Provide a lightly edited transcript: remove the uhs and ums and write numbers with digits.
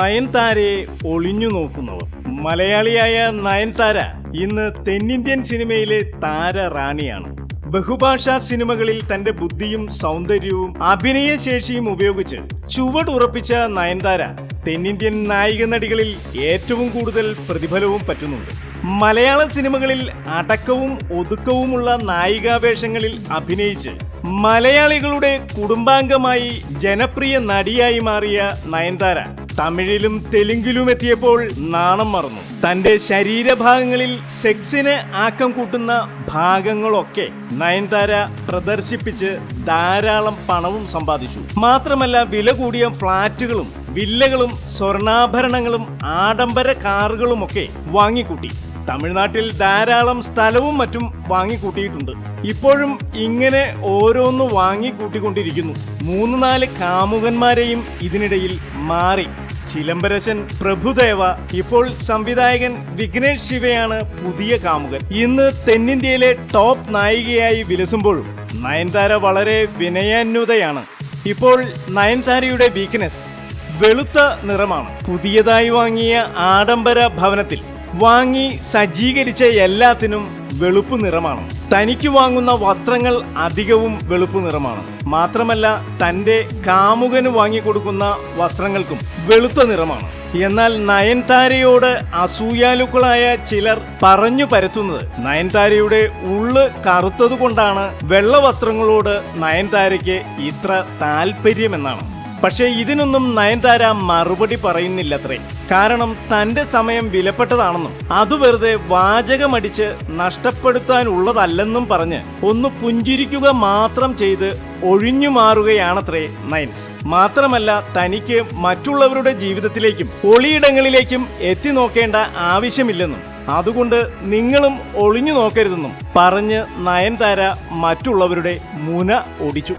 നയൻതാരയെ ഒളിഞ്ഞു നോക്കുന്നവർ. മലയാളിയായ നയൻതാര ഇന്ന് തെന്നിന്ത്യൻ സിനിമയിലെ താരറാണിയാണ്. ബഹുഭാഷാ സിനിമകളിൽ തന്റെ ബുദ്ധിയും സൗന്ദര്യവും അഭിനയശേഷിയും ഉപയോഗിച്ച് ചുവടുറപ്പിച്ച നയൻതാര തെന്നിന്ത്യൻ നായിക നടികളിൽ ഏറ്റവും കൂടുതൽ പ്രതിഫലവും പറ്റുന്നുണ്ട്. മലയാള സിനിമകളിൽ അടക്കവും ഒതുക്കവുമുള്ള നായികാവേഷങ്ങളിൽ അഭിനയിച്ച് മലയാളികളുടെ കുടുംബാംഗമായി ജനപ്രിയ നടിയായി മാറിയ നയൻതാര തമിഴിലും തെലുങ്കിലും എത്തിയപ്പോൾ നാണം മറന്നു. തന്റെ ശരീരഭാഗങ്ങളിൽ സെക്സിന് ആക്കം കൂട്ടുന്ന ഭാഗങ്ങളൊക്കെ നയൻതാര പ്രദർശിപ്പിച്ച് ധാരാളം പണവും സമ്പാദിച്ചു. മാത്രമല്ല വില കൂടിയ ഫ്ളാറ്റുകളും വില്ലകളും സ്വർണ്ണാഭരണങ്ങളും ആഡംബര കാറുകളുമൊക്കെ വാങ്ങിക്കൂട്ടി. തമിഴ്നാട്ടിൽ ധാരാളം സ്ഥലവും മറ്റും വാങ്ങിക്കൂട്ടിയിട്ടുണ്ട്. ഇപ്പോഴും ഇങ്ങനെ ഓരോന്ന് വാങ്ങിക്കൂട്ടിക്കൊണ്ടിരിക്കുന്നു. 3-4 കാമുകന്മാരെയും ഇതിനിടയിൽ മാറി. ചിലംബരശൻ പ്രഭുദേവ, ഇപ്പോൾ സംവിധായകൻ വിഘ്നേഷ് ശിവയാണ് പുതിയ കാമുകൻ. ഇന്ന് തെന്നിന്ത്യയിലെ ടോപ്പ് നായികയായി വിലസുമ്പോഴും നയൻതാര വളരെ വിനയാന്വിതയാണ്. ഇപ്പോൾ നയൻതാരയുടെ വീക്ക്നെസ് വെളുത്ത നിറമാണ്. പുതിയതായി വാങ്ങിയ ആഡംബര ഭവനത്തിൽ വാങ്ങി സജ്ജീകരിച്ച എല്ലാത്തിനും വെളുപ്പ് നിറമാണ്. തനിക്ക് വാങ്ങുന്ന വസ്ത്രങ്ങൾ അധികവും വെളുപ്പ് നിറമാണ്. മാത്രമല്ല തന്റെ കാമുകന് വാങ്ങിക്കൊടുക്കുന്ന വസ്ത്രങ്ങൾക്കും വെളുത്ത നിറമാണ്. എന്നാൽ നയൻതാരയോട് അസൂയാലുക്കളായ ചിലർ പറഞ്ഞു പരത്തുന്നത് നയൻതാരയുടെ ഉള്ള് കറുത്തതുകൊണ്ടാണ് വെള്ള വസ്ത്രങ്ങളോട് നയൻതാരയ്ക്ക് ഇത്ര താല്പര്യമെന്നാണ്. പക്ഷേ ഇതിനൊന്നും നയൻതാര മറുപടി പറയുന്നില്ലത്രേ. കാരണം തന്റെ സമയം വിലപ്പെട്ടതാണെന്നും അത് വെറുതെ വാചകമടിച്ച് നഷ്ടപ്പെടുത്താനുള്ളതല്ലെന്നും പറഞ്ഞ് ഒന്ന് പുഞ്ചിരിക്കുക മാത്രം ചെയ്ത് ഒഴിഞ്ഞു മാറുകയാണത്രേ നയൻസ്. മാത്രമല്ല തനിക്ക് മറ്റുള്ളവരുടെ ജീവിതത്തിലേക്കും ഒളിയിടങ്ങളിലേക്കും എത്തി നോക്കേണ്ട ആവശ്യമില്ലെന്നും അതുകൊണ്ട് നിങ്ങളും ഒളിഞ്ഞു നോക്കരുതെന്നും പറഞ്ഞ് നയൻതാര മറ്റുള്ളവരുടെ മുന ഒടിച്ചു.